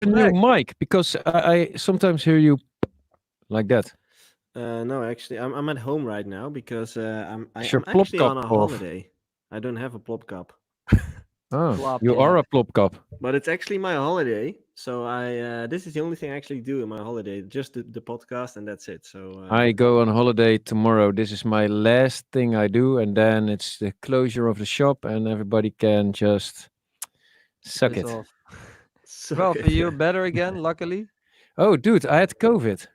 a new mic because I sometimes hear you like that. No, actually, I'm at home right now because Is your I'm plop actually cup on a off? holiday. I don't have a plop cup, Oh, Plop you are cup. a plop cup. but it's actually my holiday. So I this is the only thing I actually do in my holiday, just the podcast, and that's it. So I go on holiday tomorrow. This is my last thing I do, and then it's the closure of the shop, and everybody can just suck Piss it. off. suck Ralph, are it. you better again, luckily? Oh, dude, I had COVID.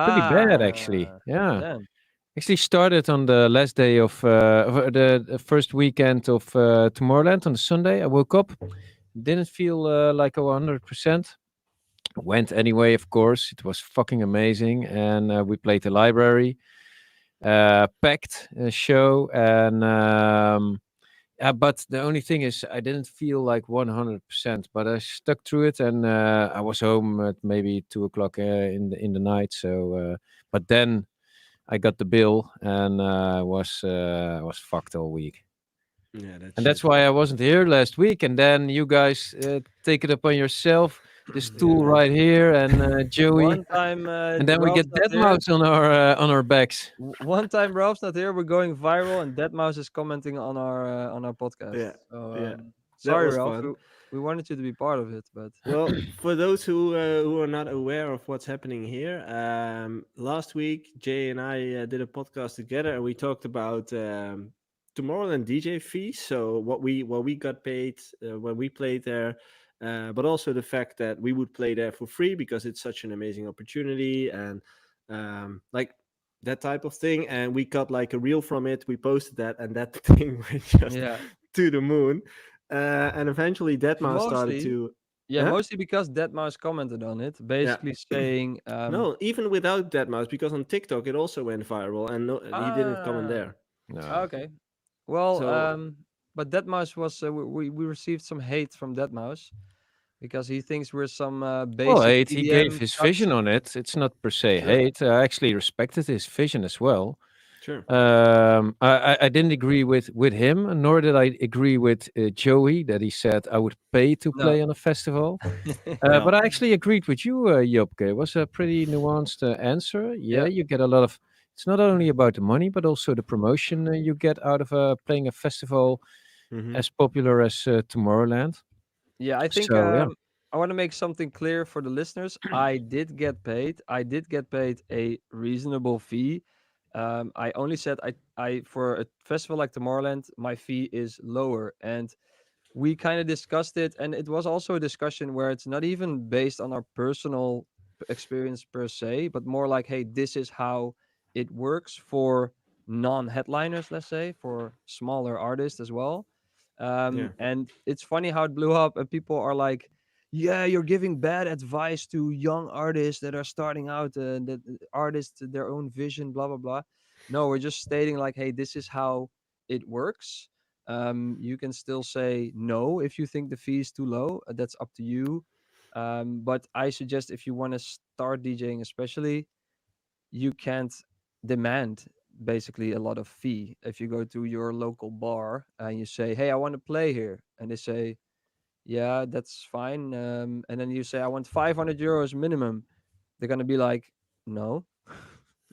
Pretty bad, actually. Ah, Yeah. damn. Actually started on the last day of the first weekend of Tomorrowland on the Sunday. I woke up, didn't feel like a 100%. Went anyway, of course. It was fucking amazing, and we played the library, packed show, and but the only thing is, I didn't feel like 100%, but I stuck through it, and I was home at maybe 2 o'clock in the night. So, but then I got the bill and was fucked all week. Yeah, that's And that's shit. why I wasn't here last week. And then you guys take it upon yourself. This Yeah, tool right here, and Joey, One time and then we Ralph's get not here. Deadmau5 on our backs. One time Ralph's not here, we're going viral, and Deadmau5 is commenting on our podcast. yeah, So yeah. That sorry, was Ralph. fun. We wanted you to be part of it, but Well, for those who are not aware of what's happening here, last week Jay and I did a podcast together, and we talked about Tomorrowland DJ fees. So what we got paid when we played there, but also the fact that we would play there for free because it's such an amazing opportunity, and like that type of thing. And we got like a reel from it. We posted that, and that thing went just yeah, to the moon. And eventually, Deadmau5 started mostly to. yeah, Huh? mostly because Deadmau5 commented on it, Yeah. basically saying No, even without Deadmau5, because on TikTok it also went viral, and no, he didn't comment ah, there. No. okay. Well, So but Deadmau5 was we received some hate from Deadmau5 because he thinks we're some Well, basic hate. He gave EDM his cucks. vision on it. It's not per se sure, hate. I actually respected his vision as well. sure. I didn't agree with him, nor did I agree with Joey that he said I would pay to No. play on a festival. But Well, I actually agreed with you, Jopke. It was a pretty nuanced answer. Yeah, Yeah. you get a lot of. It's not only about the money, but also the promotion you get out of playing a festival hmm as popular as Tomorrowland. Yeah, I think So yeah. I want to make something clear for the listeners. I did get paid. I did get paid a reasonable fee. I only said I for a festival like Tomorrowland, my fee is lower, and we kind of discussed it, and it was also a discussion where it's not even based on our personal experience per se, but more like, hey, this is how it works for non-headliners, let's say, for smaller artists as well. yeah. And it's funny how it blew up, and people are like, yeah, you're giving bad advice to young artists that are starting out, that artists their own vision, blah blah blah. No, we're just stating like, hey, this is how it works. You can still say no if you think the fee is too low. That's up to you. But I suggest if you want to start DJing, especially, you can't demand basically a lot of fee. If you go to your local bar and you say, "Hey, I want to play here," and they say, "Yeah, that's fine," and then you say, "I want 500 euros minimum," they're gonna be like, "No,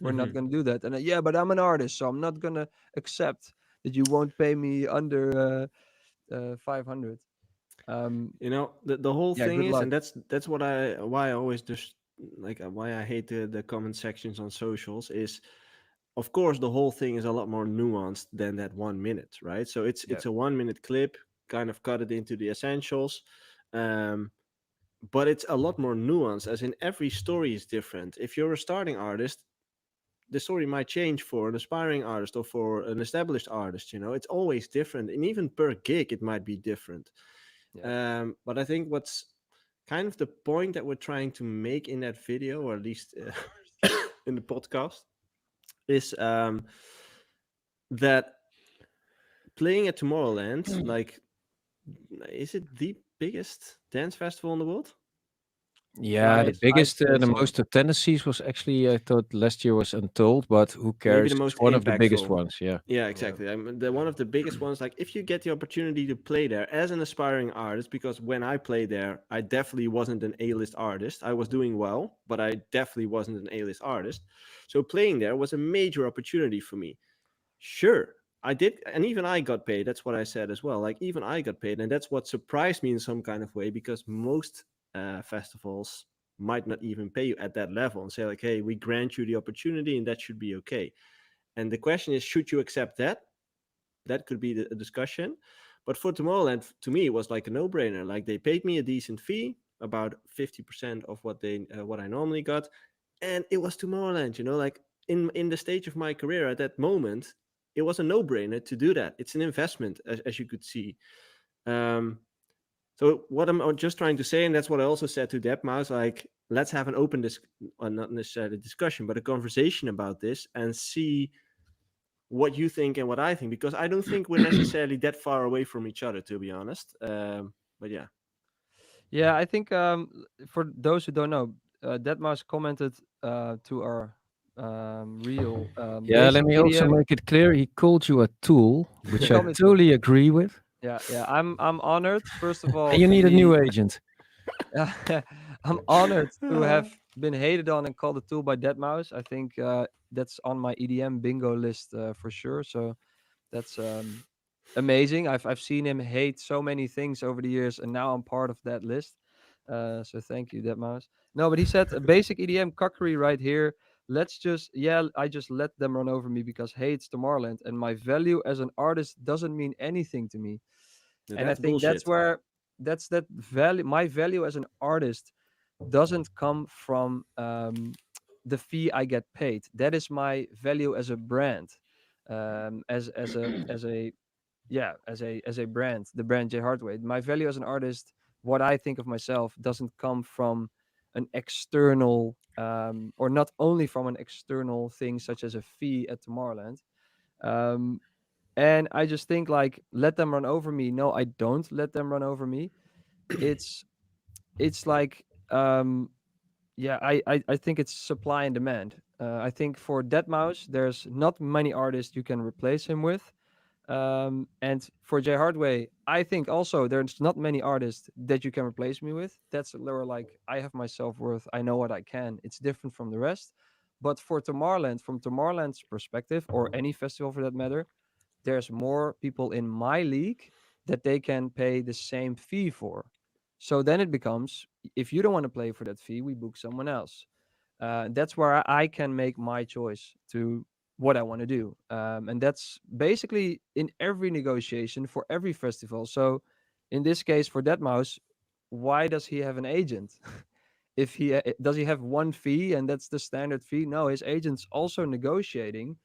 we're not hmm gonna do that." And yeah, but I'm an artist, so I'm not gonna accept that you won't pay me under 500. the whole Yeah, thing good is, luck. and that's what I why I always just like why I hate the comment sections on socials is, of course, the whole thing is a lot more nuanced than that 1 minute, right? So Yeah, it's a 1 minute clip, kind of cut it into the essentials. Um, but it's a lot more nuanced, as in every story is different. If you're a starting artist, the story might change for an aspiring artist or for an established artist. It's always different, and even per gig it might be different. yeah. But I think what's kind of the point that we're trying to make in that video, or at least in the podcast, is that playing at Tomorrowland, like, is it the biggest dance festival in the world? Yeah, the right? biggest, say the so. most tendencies was actually, I thought last year was Untold, but who Maybe cares? the It's most one of the biggest impactful. ones. Yeah. Yeah, Yeah. exactly. The one of the biggest ones. Like, if you get the opportunity to play there as an aspiring artist, because when I played there, I definitely wasn't an A-list artist. I was doing well, but I definitely wasn't an A-list artist. So playing there was a major opportunity for me. Sure, I did, and even I got paid. That's what I said as well. Like, even I got paid, and that's what surprised me in some kind of way, because most festivals might not even pay you at that level and say like, "Hey, we grant you the opportunity, and that should be okay." And the question is, should you accept that? That could be a discussion. But for Tomorrowland, to me, it was like a no-brainer. Like, they paid me a decent fee, about 50% of what I normally got, and it was Tomorrowland. Like, in the stage of my career at that moment, it was a no-brainer to do that. It's an investment, as you could see. Um, so what I'm just trying to say, and that's what I also said to Deadmau5, like, let's have an open not necessarily discussion, but a conversation about this and see what you think and what I think, because I don't think we're necessarily that far away from each other, to be honest. But yeah. Yeah, I think for those who don't know, Deadmau5 commented to our real Yeah, let basic me also EDM. make it clear. He called you a tool, He which I called me to. totally agree with. Yeah, yeah. I'm honored first of all And you to need a new be. agent. I'm honored to have been hated on and called a tool by Deadmau5. I think that's on my EDM bingo list for sure. So that's amazing. I've seen him hate so many things over the years, and now I'm part of that list. So thank you, Deadmau5. No, but he said a basic EDM cockery right here. Let's just I just let them run over me because hey, it's Tomorrowland, and my value as an artist doesn't mean anything to me. And I That's think that's bullshit. where that's that value. My value as an artist doesn't come from the fee I get paid. That is my value as a brand, as a as a brand, the brand J Hardway. My value as an artist, what I think of myself, doesn't come from an external or not only from an external thing such as a fee at Tomorrowland. Um, and I just think like let them run over me. No, I don't let them run over me. It's it's like I think it's supply and demand. I think for Deadmau5, there's not many artists you can replace him with. And for J Hardway, I think also there's not many artists that you can replace me with. That's lower, like I have my self worth. I know what I can. It's different from the rest. But for Tomorrowland, from Tomorrowland's perspective, or any festival for that matter, there's more people in my league that they can pay the same fee for. So then it becomes, if you don't want to play for that fee, we book someone else. That's where I can make my choice to what I want to do. And that's basically in every negotiation for every festival. So in this case, for Deadmau5, why does he have an agent? If he does he have one fee and that's the standard fee? No, his agent's also negotiating,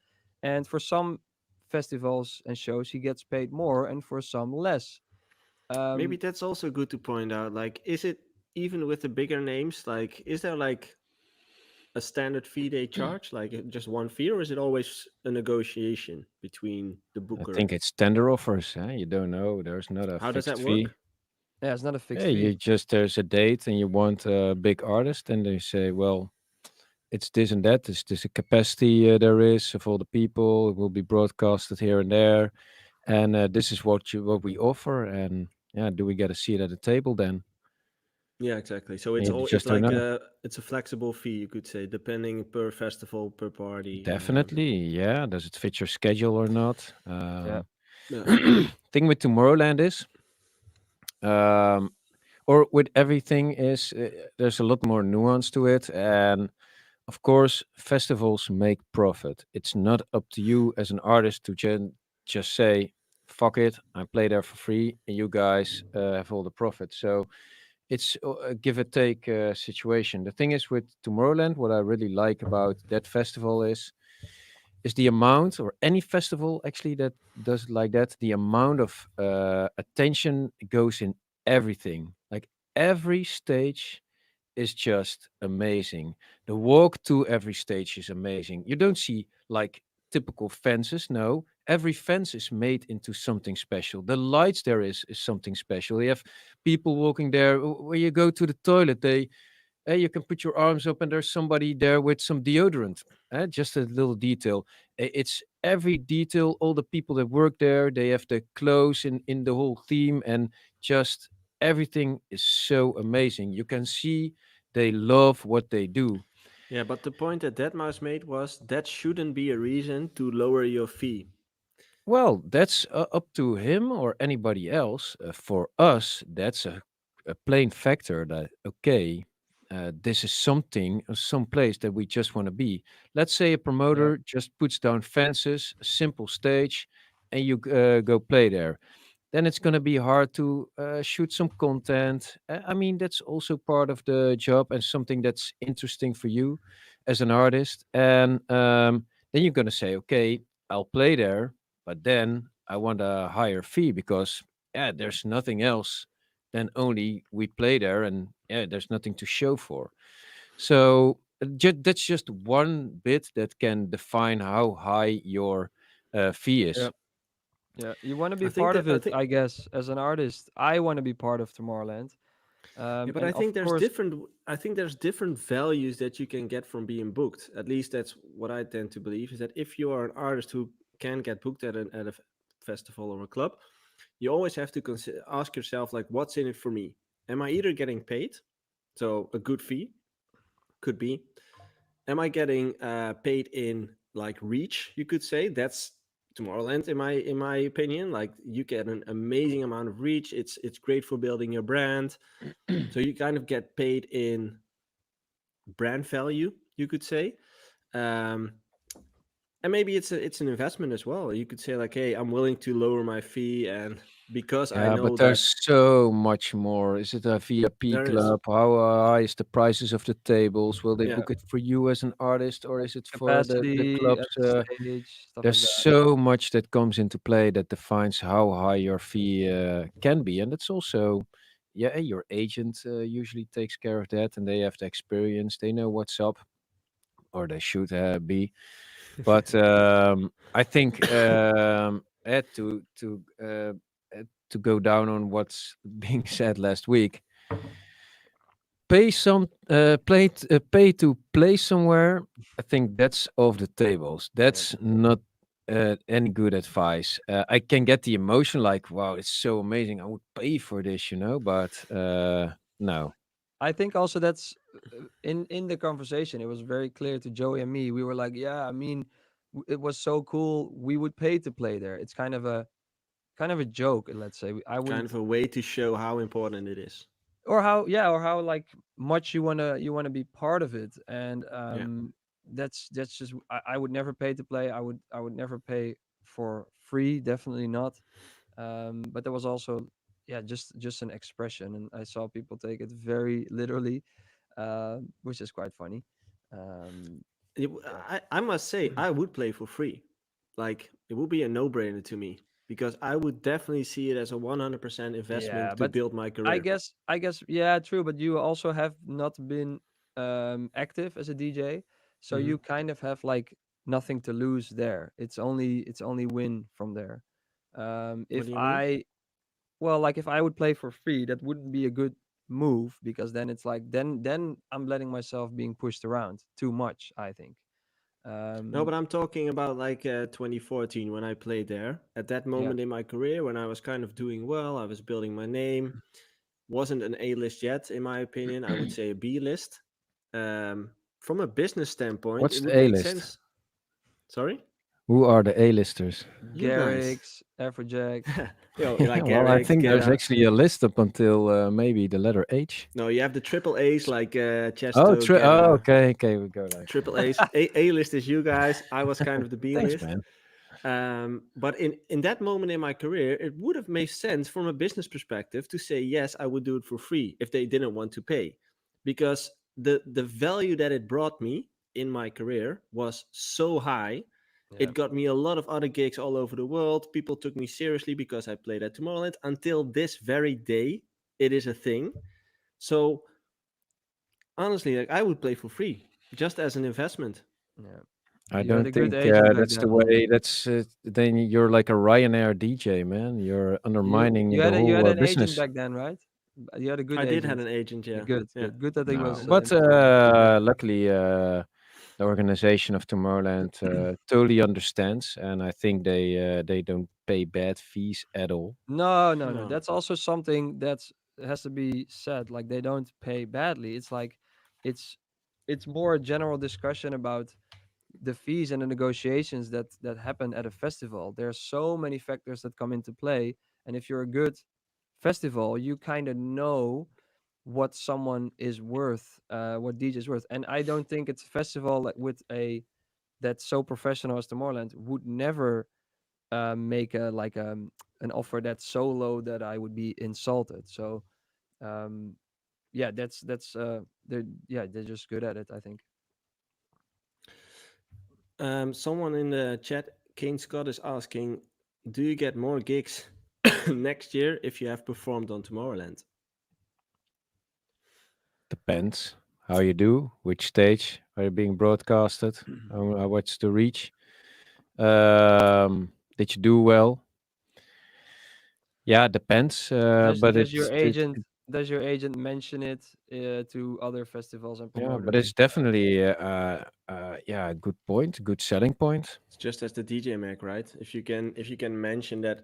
and for some festivals and shows he gets paid more, and for some less. Maybe Um, that's also good to point out. Like, is it, even with the bigger names, like, is there like a standard fee they charge, like just one fee, or is it always a negotiation between the I booker? think it's tender offers. You don't know. There's not a How does that fixed fee. work? yeah, it's not a Yeah, fixed you fee. just there's a date and you want a big artist, and they say, well, it's this and that. This a capacity there is of all the people. It will be broadcasted here and there, and this is what we offer. And yeah, do we get a seat at the table then? Yeah, exactly. So it's And you all, it's just don't like know. it's a flexible fee, you could say, depending per festival, per party. Definitely, yeah. Does it fit your schedule or not? Yeah, Yeah. Thing with Tomorrowland is, um, or with everything is, there's a lot more nuance to it, and of course, festivals make profit. It's not up to you as an artist to just say, "Fuck it, I play there for free, and you guys have all the profit." So it's a give or take situation. The thing is with Tomorrowland, what I really like about that festival is the amount, or any festival actually that does it like that, the amount of attention goes in everything. Like every stage is just amazing. The walk to every stage is amazing. You don't see like typical fences. No, every fence is made into something special. The lights there is something special. You have people walking there. When you go to the toilet, You can put your arms up and there's somebody there with some deodorant. Just a little detail. It's every detail. All the people that work there, they have the clothes in the whole theme, and just everything is so amazing. You can see they love what they do. Yeah, but the point that Deadmau5 made was that shouldn't be a reason to lower your fee. Well, that's up to him or anybody else. For us, that's a plain factor that, okay, this is something, some place that we just want to be. Let's say a Yeah. promoter just puts down fences, a simple stage, and you go play there. Then it's going to be hard to shoot some content. I mean, that's also part of the job and something that's interesting for you as an artist. And then you're going to say, okay, I'll play there, but then I want a higher fee because, yeah, there's nothing else than only we play there, and yeah, there's nothing to show for. So that's just one bit that can define how high your fee Yeah. is. Yeah. You want to be I think part that of I it, think I guess, as an artist. I want to be part of Tomorrowland. Yeah, but And I of think there's course, different. I think there's different values that you can get from being booked. At least that's what I tend to believe. Is that if you are an artist who can get booked at a festival or a club, you always have to ask yourself like, what's in it for me? Am I either getting paid, so a good fee could be? Am I getting paid in like reach? You could say that's Tomorrowland in my opinion. Like you get an amazing amount of reach. It's great for building your brand. So you kind of get paid in brand value, you could say. Um, and maybe it's an investment as well. You could say like, hey, I'm willing to lower my fee, and because I Yeah, but know that there's so much more. Is it a VIP there is, club? How high is the prices of the tables? Will they yeah, book it for you as an artist, or is it for the capacity clubs? at the stage, stuff There's like that. so much that comes into play that defines how high your fee can be, and it's also, yeah, your agent usually takes care of that, and they have the experience. They know what's up, or they should be. But I think to go down on what's being said last week, pay to play somewhere. I think that's off the tables. Yeah. That's not any good advice. I can get the emotion, like, wow, it's so amazing. I would pay for this, but no. I think also that's in the conversation. It was very clear to Joey and me. We were like, yeah, I mean, it was so cool. We would pay to play there. It's kind of a joke, let's say. I kind wouldn't, of a way to show how important it is. or how, yeah, or how like much you wanna be part of it. And Yeah. that's just, I would never pay to play. I would never pay for free, definitely not. But there was also, yeah, just an expression, and I saw people take it very literally, which is quite funny. um yeah. I must say I would play for free. Like it would be a no-brainer to me because I would definitely see it as a 100% Yeah, investment to but build my I career. guess I guess yeah, true. But you also have not been active as a DJ, so Hmm. you kind of have like nothing to lose there. It's only win from there. What If do you mean? I Well, like if I would play for free, that wouldn't be a good move, because then it's like then I'm letting myself being pushed around too much, I think. No, Um, but I'm talking about like 2014 when I played there. At that yeah, moment in my career, when I was kind of doing well, I was building my name. Wasn't an A list yet, in my opinion. I would say a B list. From a business standpoint, What's it the would A make list? sense. Sorry, Who are the A-listers? you guys. Garrix, Afrojack. Yo, like Well, I Garrix, think there's Guetta. actually a list up until maybe the letter H. No, you have the triple A's like Oh, Chesto, oh, Guetta. okay, okay, we go like Triple A's. A list is you guys. I was kind of the B thanks, list. man. But in that moment in my career, it would have made sense from a business perspective to say yes, I would do it for free if they didn't want to pay, because the value that it brought me in my career was so high. Yeah, It got me a lot of other gigs all over the world. People took me seriously because I played at Tomorrowland. Until this very day, it is a thing. So honestly, like I would play for free just as an investment. yeah. I You had don't a good think agent back that's the then. way. That's then you're like a Ryanair DJ, man. You're You undermining you the had a you whole had an agent business. back then, right? You had a good I did agent. have an agent. Yeah, Good, yeah. good that he No, was but informed. luckily, the organization of Tomorrowland totally understands, and I think they don't pay bad fees at all. No, no, no. No. That's also something that's has to be said. Like they don't pay badly. It's like it's it's more a general discussion about the fees and the negotiations that happen at a festival. There's so many factors that come into play, and if you're a good festival, you kind of know what someone is worth, what DJ is worth. And I don't think it's a festival with a that's so professional as Tomorrowland would never make a like an offer that's so low that I would be insulted. So um, yeah, that's they're just good at it, I think. Someone in the chat, Kane Scott, is asking, do you get more gigs next year if you have performed on Tomorrowland? Depends how you do, which stage are you being broadcasted, what's the reach. Did you do well? Yeah, it depends. But Does your agent mention it to other festivals and yeah, promote but it? it's definitely yeah, a good point, good selling point. It's just as the DJ Mag, right? If you can mention that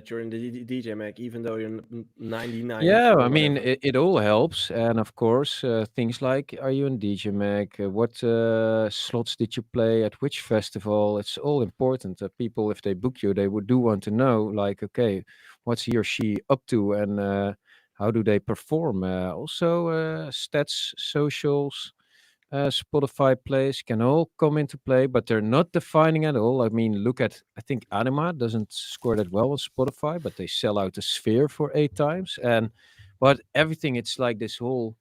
you're in the DJ Mag, even though you're 99th Yeah, or I mean, whatever. it all helps, and of course, things like are you in DJ Mag? What slots did you play at which festival? It's all important. People, if they book you, they would do want to know, like, okay, what's he or she up to, and how do they perform? Also, stats, socials, Spotify plays can all come into play, but they're not defining at all. I mean, look at, I think Anima doesn't score that well on Spotify, but they sell out the Sphere for 8 times. And but everything, it's like this whole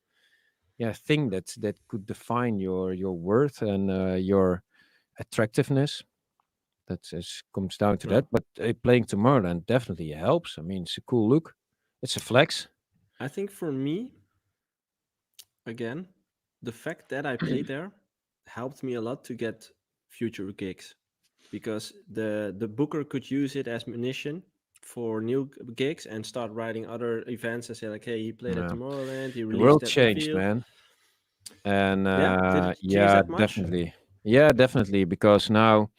yeah thing that could define your worth and your attractiveness. That is comes down to No. that. But playing Tomorrowland definitely helps. I mean, it's a cool look. It's a flex. I think for me, again, the fact that I played there helped me a lot to get future gigs because the booker could use it as munition for new gigs and start writing other events and say like, hey, he played at Yeah. Tomorrowland, he The released world that changed, reveal. man. And Yeah, did it change yeah, that much? definitely. Yeah, definitely. Because now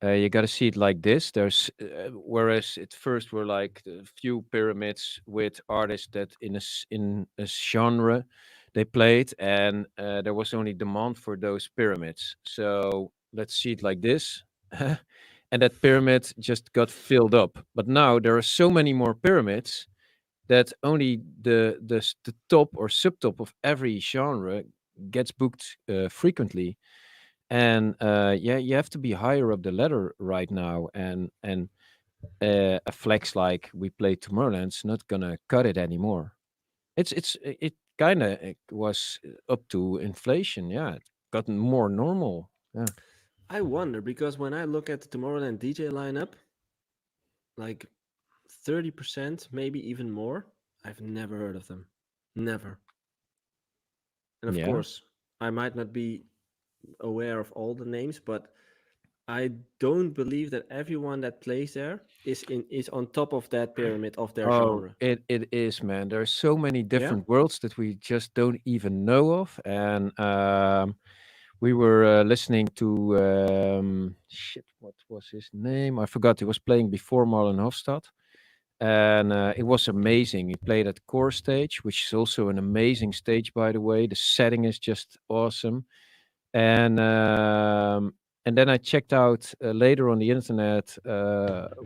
you got to see it like this. There's whereas at first were like a few pyramids with artists that in a genre they played, and there was only demand for those pyramids. So let's see it like this. And that pyramid just got filled up. But now there are so many more pyramids that only the top or subtop of every genre gets booked frequently, and yeah, you have to be higher up the ladder right now, and a flex like we play Tomorrowland's not gonna cut it anymore. It kind of was up to inflation. Yeah, it got more normal. Yeah. I wonder because when I look at the Tomorrowland DJ lineup, like 30%, maybe even more, I've never heard of them. Never. And of Yeah. course, I might not be aware of all the names, but I don't believe that everyone that plays there is on top of that pyramid of their Oh, genre. it is, man. There are so many Yeah? different worlds that we just don't even know of, and we were listening to shit. What was his name? I forgot. He was playing before Marlon Hofstad, and it was amazing. He played at Core Stage, which is also an amazing stage, by the way. The setting is just awesome, and then I checked out later on the internet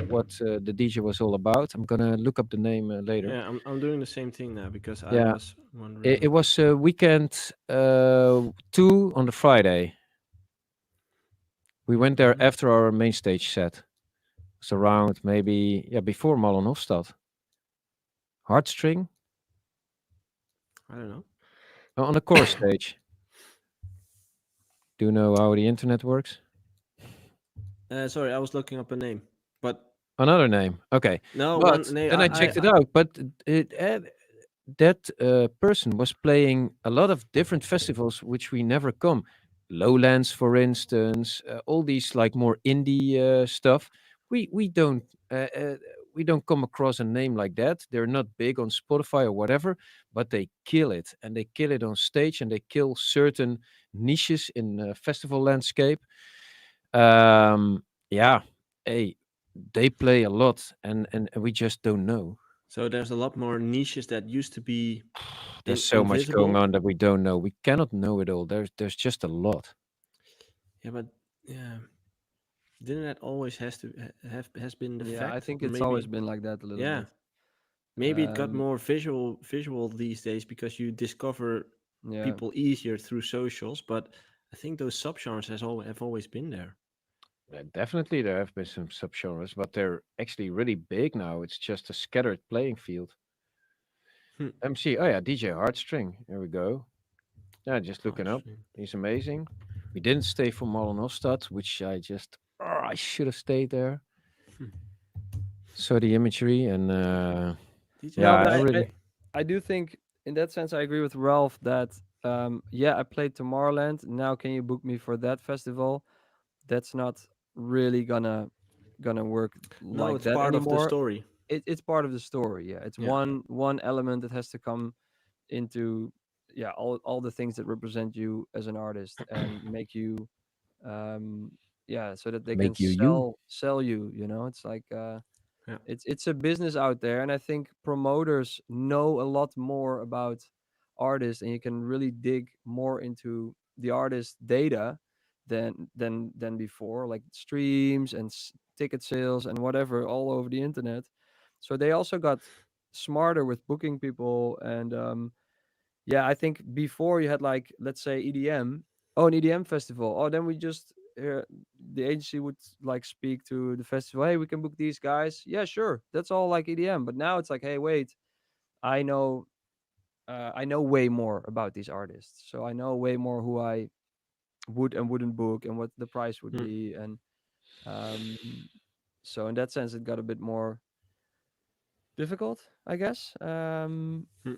what the DJ was all about. I'm gonna look up the name later. Yeah, I'm doing the same thing now because I Yeah, was it wondering. was weekend 2 on the Friday. We went there Mhm. after our main stage set. It's around maybe yeah before Malon Hofstad. Heartstring I don't know. on the core stage. Do you know how the internet works? Sorry, I was looking up a name, but Another name. Okay, no but one name. then I checked it out. But that person was playing a lot of different festivals which we never come. Lowlands, for instance, all these like more indie stuff. We don't we don't come across a name like that. They're not big on Spotify or whatever, but they kill it, and they kill it on stage, and they kill certain niches in festival landscape. Yeah, hey, they play a lot, and we just don't know. So there's a lot more niches that used to be There's so much going invisible. on that we don't know. We cannot know it all. There's just a lot. Yeah, but yeah, didn't that always has been the Yeah, I fact? think Or it's always maybe, been like that a little yeah, bit. maybe it got Um, more visual these days because you discover yeah, people easier through socials. But I think those subgenres have always been there. Definitely, there have been some subgenres, but they're actually really big now. It's just a scattered playing field. Hmm. MC, oh yeah, DJ Heartstring. There we go. Yeah, just looking up. Heartstring. He's amazing. We didn't stay for Molenostad, which I should have stayed there. Hmm. Saw the imagery and DJ no, yeah, but I I, really Heartstring. I do think in that sense I agree with Ralph that yeah, I played Tomorrowland. Now can you book me for that festival? That's not really gonna work No, like it's that part of the anymore. story. It's part of the story. Yeah, it's Yeah. one element that has to come into, yeah, all the things that represent you as an artist and make you yeah, so that they can make you. sell you, it's like Yeah. it's a business out there, and I think promoters know a lot more about artists, and you can really dig more into the artist data than before, like streams and ticket sales and whatever all over the internet. So they also got smarter with booking people, and yeah, I think before you had, like, let's say EDM. Oh, an EDM festival. Oh, then we just the agency would like speak to the festival. Hey, we can book these guys. Yeah, sure. That's all like EDM. But now it's like, hey, wait, I know, I know way more about these artists. So I know way more who I would and wouldn't book and what the price would Hmm. be. And um, so in that sense, it got a bit more difficult, I guess. Hmm.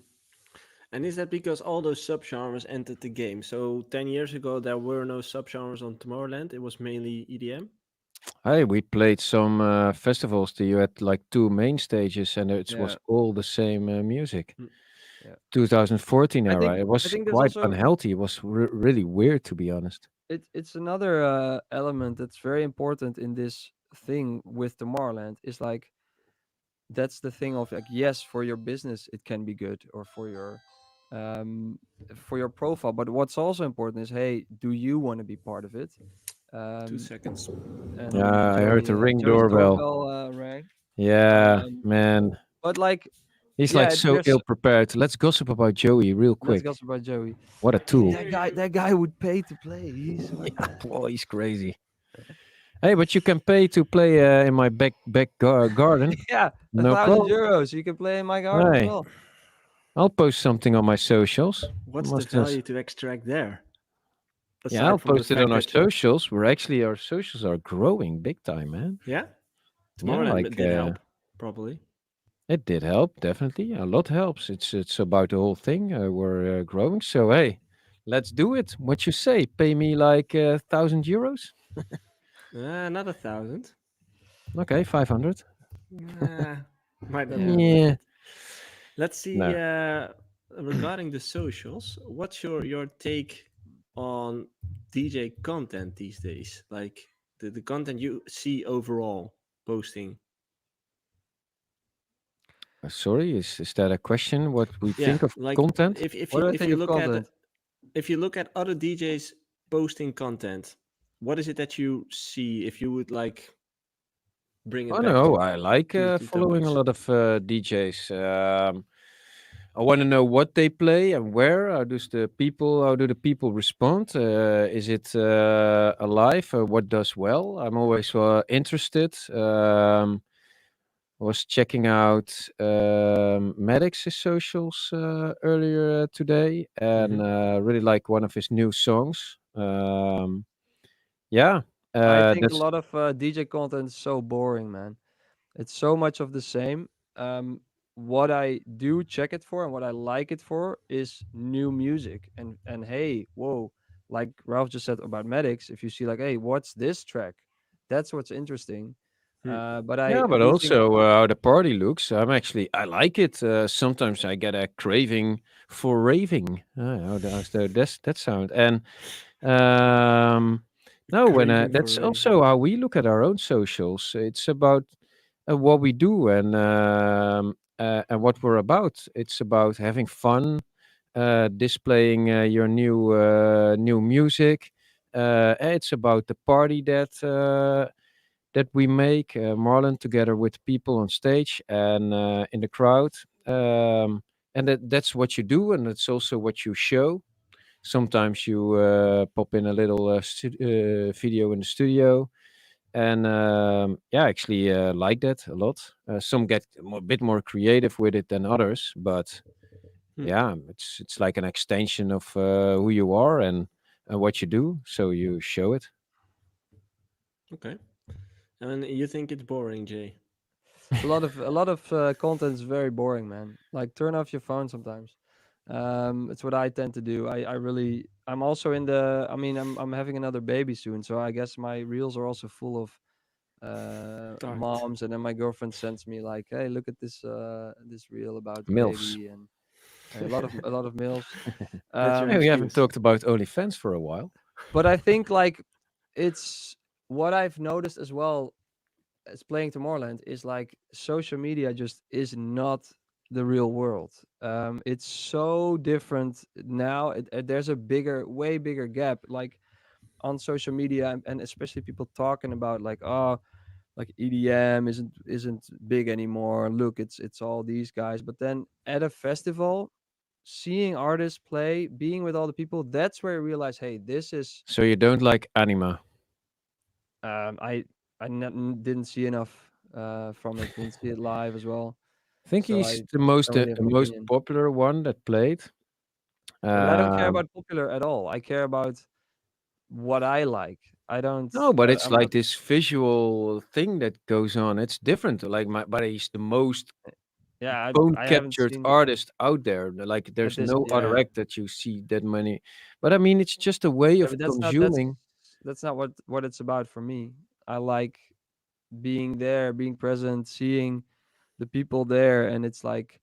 And is that because all those subgenres entered the game? So 10 years ago, there were no subgenres on Tomorrowland. It was mainly EDM. Hey, we played some festivals that you had like two main stages, and it was Yeah, all the same music. Hmm. yeah. 2014 I era. think It I was think that's quite also unhealthy. It was really weird, to be honest. it's another element that's very important in this thing with Tomorrowland is like that's the thing of like, yes, for your business it can be good, or um for your profile, but what's also important is, hey, do you want to be part of it? 2 um seconds. and Yeah, I heard the ring Joey's doorbell. doorbell rang. Yeah, um man. but like, He's like yeah, so there's ill prepared. Let's gossip about Joey real let's quick. gossip about Joey. What a Hey, tool. that guy would pay to play. He's like Yeah, boy, he's crazy. Hey, but you can pay to play in my garden. yeah, a No thousand problem. euros you can play in my garden as Hey, well. I'll post something on my socials. What's the Must have. value to extract there? Yeah, I'll Aside from the post it on fact our that you, socials. Our socials are growing big time, man. yeah, Yeah, Tomorrowland did help, probably. it did help, definitely. A lot helps. It's about the whole thing. We're growing. So hey, let's do it. What you say? Pay me like 1,000 euros? Not 1,000. Okay, 500. Nah, might not be Yeah. worth Yeah. it. Let's see. No. Regarding the socials, what's your take on DJ content these days? Like the content you see overall posting. Sorry, is that a question? What we Yeah, think of like content? What do I if think you of look at content? if you look at other DJs posting content, what is it that you see if you would like bring Oh it back no, I like to the two following a topics? lot of DJs. I want to know what they play and where. How do the people respond? Is it alive? What does well? I'm always interested. I was checking out Maddox's socials earlier today, and Hmm. really like one of his new songs. Yeah, I think a that's lot of DJ content is so boring, man. It's so much of the same. What I do check it for and what I like it for is new music. And hey, whoa, like Ralph just said about Medics, if you see like, hey, what's this track? That's what's interesting. Hmm. But I Yeah, but do think also how the party looks. I like it. Sometimes I get a craving for raving. How's that sound? And um, no, when Craving for that's raving. also how we look at our own socials. It's about what we do and what we're about. It's about having fun, displaying your new music. It's about the party that we make, Marlon, together with people on stage and in the crowd. And that's what you do, and it's also what you show. Sometimes you pop in a little video in the studio, and yeah, I actually like that a lot. Some get a bit more creative with it than others, but Hmm. yeah, it's like an extension of who you are and what you do, so you show it. Okay. And you think it's boring, Jay? a lot of content is very boring, man. Like turn off your phone sometimes. It's what I tend to do. I'm also in the. I mean, I'm having another baby soon, so I guess my reels are also full of Start. moms, and then my girlfriend sends me like, "Hey, look at this reel about the Milfs. baby," and a lot of meals. That's your Hey, we haven't excuse. talked about OnlyFans for a while. But I think like it's what I've noticed as well as playing Tomorrowland is like social media just is not the real world. It's so different now. There's a way bigger gap. Like on social media, and especially people talking about like, oh, like EDM isn't big anymore. Look, it's all these guys. But then at a festival, seeing artists play, being with all the people, that's where I realize, hey, this is So you don't like anima? I didn't see enough from it. Didn't see it live as well, I think so he's I the most don't really have an most opinion. popular one that played. But I don't care Um, about popular at all. I care about what I like. I don't. no, but it's I'm like not. this visual thing that goes on. It's different. Like but he's the most Yeah, phone I haven't captured seen artist out there. Like at there's this. no other Yeah, act that you see that many. But I mean, it's just a way yeah, of but consuming. that's not what it's about for me. I like being there, being present, seeing the people there, and it's like,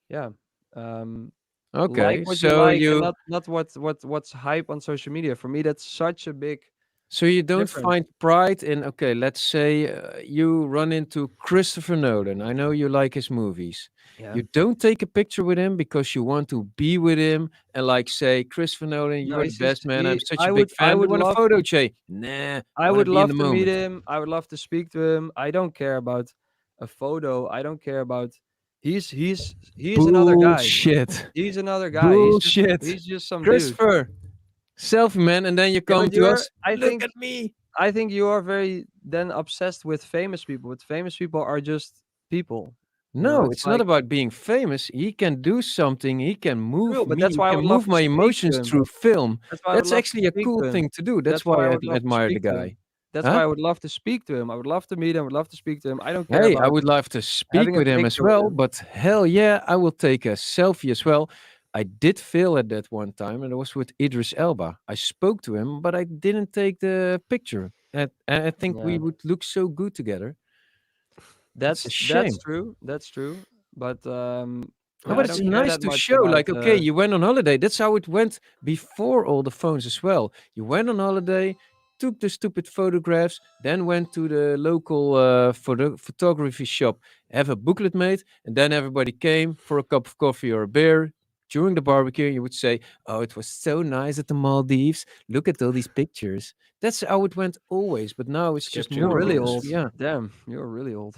yeah, um, like Okay, what you so like, and you not what's hype on social media. For me, that's such a big So you don't difference. find pride in, okay, let's say you run into Christopher Nolan. I know you like his movies. Yeah. You don't take a picture with him because you want to be with him and like say, Christopher Nolan, No, you're the he's just best man. I'm he. such I a big would I fan. Do you would want a love photo, Jay? Nah, I I want to would be in the love to meet moment. him. I would love to speak to him. I don't care about a photo. I don't care about. He's another guy. Bullshit. He's another guy. Bullshit. He's just some dude. Christopher, selfie man. And then you Yeah, come but to us, look at me. I think you are very then obsessed with famous people. But famous people are just people. No, It's it's not like about being famous. He can do something. He can true, move but me. that's He why I can would love move to my speak to emotions him. through film. That's why I would That's love to actually a speak cool to him. thing to do. That's That's why why I I would love to admire the speak to guy. him. That's Huh? why I would love to speak to him. I would love to meet him. I would love to speak to him. I don't care Hey, I about would love to speak having a with him as picture with well, him. but hell yeah, I will take a selfie as well. I did fail at that one time, and it was with Idris Elba. I spoke to him, but I didn't take the picture. And I think we Yeah, would look so good together. It's a that's shame. true. That's true. But No, yeah, but I I've it's don't care seen. nice that to much show, about. like, okay, you went on holiday. That's how it went before all the phones as well. You went on holiday, took the stupid photographs, then went to the local photography shop, have a booklet made, and then everybody came for a cup of coffee or a beer. During the barbecue, you would say, "Oh, it was so nice at the Maldives. Look at all these pictures." That's how it went always. But now it's just You're Skeptical more really because, old. moments. yeah, Damn, you're really old.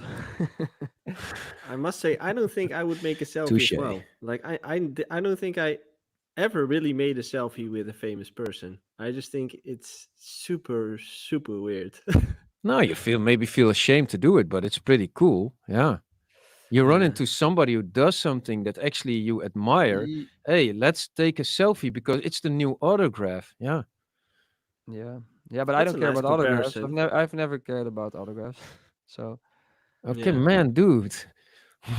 I must say, I don't think I would make a selfie as touche. well. Like I don't think I ever really made a selfie with a famous person. I just think it's super super weird. No, you maybe feel ashamed to do it, but it's pretty cool. Yeah. You run Yeah. into somebody who does something that actually you admire. Ye- Hey, let's take a selfie because it's the new autograph. Yeah. Yeah, yeah, but I That's don't a care nice about autographs. comparison. I've never cared about autographs. So Okay, Yeah. man, dude.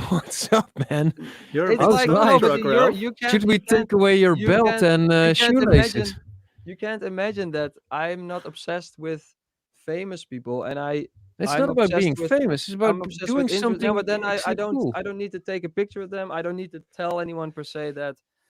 What's up, man? You're a it's bit How's like no, life? but starstruck, Ralph. Should we take away your you belt can't and you can't shoelaces? imagine you can't imagine that I'm not obsessed with famous people, and I It's I'm not about being obsessed with famous. It's about I'm obsessed doing with interest. No, something but then I actually don't cool. I don't need to take a picture with them. I don't need to tell anyone per se that